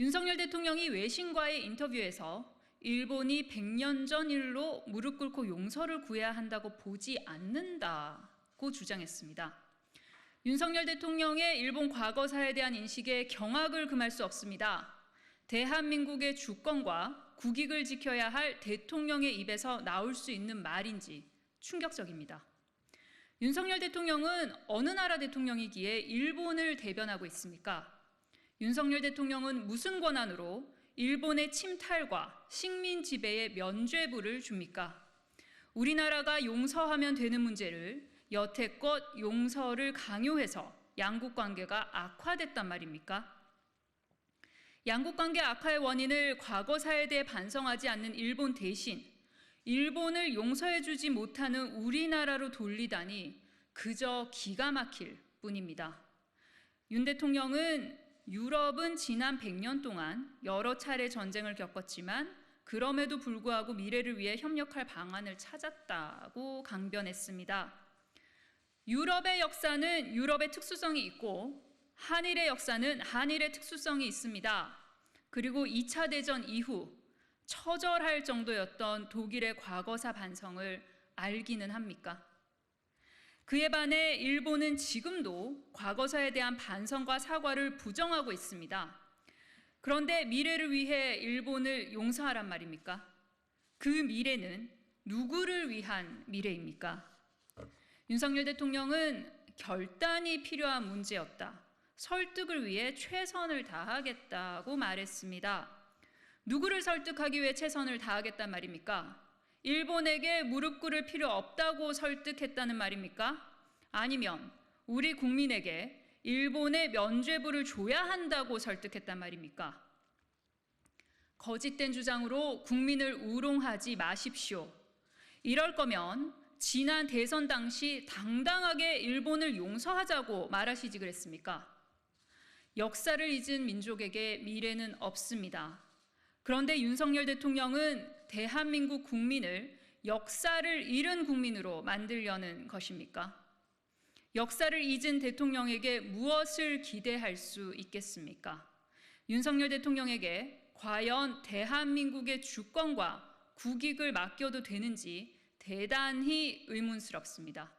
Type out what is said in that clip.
윤석열 대통령이 외신과의 인터뷰에서 일본이 100년 전 일로 무릎 꿇고 용서를 구해야 한다고 보지 않는다고 주장했습니다. 윤석열 대통령의 일본 과거사에 대한 인식에 경악을 금할 수 없습니다. 대한민국의 주권과 국익을 지켜야 할 대통령의 입에서 나올 수 있는 말인지 충격적입니다. 윤석열 대통령은 어느 나라 대통령이기에 일본을 대변하고 있습니까? 윤석열 대통령은 무슨 권한으로 일본의 침탈과 식민 지배에 면죄부를 줍니까? 우리나라가 용서하면 되는 문제를 여태껏 용서를 강요해서 양국 관계가 악화됐단 말입니까? 양국 관계 악화의 원인을 과거사에 대해 반성하지 않는 일본 대신 일본을 용서해주지 못하는 우리나라로 돌리다니 그저 기가 막힐 뿐입니다. 윤 대통령은 유럽은 지난 100년 동안 여러 차례 전쟁을 겪었지만 그럼에도 불구하고 미래를 위해 협력할 방안을 찾았다고 강변했습니다. 유럽의 역사는 유럽의 특수성이 있고 한일의 역사는 한일의 특수성이 있습니다. 그리고 2차 대전 이후 처절할 정도였던 독일의 과거사 반성을 알기는 합니까? 그에 반해 일본은 지금도 과거사에 대한 반성과 사과를 부정하고 있습니다. 그런데 미래를 위해 일본을 용서하란 말입니까? 그 미래는 누구를 위한 미래입니까? 윤석열 대통령은 결단이 필요한 문제였다. 설득을 위해 최선을 다하겠다고 말했습니다. 누구를 설득하기 위해 최선을 다하겠단 말입니까? 일본에게 무릎 꿇을 필요 없다고 설득했다는 말입니까? 아니면 우리 국민에게 일본의 면죄부를 줘야 한다고 설득했단 말입니까? 거짓된 주장으로 국민을 우롱하지 마십시오. 이럴 거면 지난 대선 당시 당당하게 일본을 용서하자고 말하시지 그랬습니까? 역사를 잊은 민족에게 미래는 없습니다. 그런데 윤석열 대통령은 대한민국 국민을 역사를 잃은 국민으로 만들려는 것입니까? 역사를 잊은 대통령에게 무엇을 기대할 수 있겠습니까? 윤석열 대통령에게 과연 대한민국의 주권과 국익을 맡겨도 되는지 대단히 의문스럽습니다.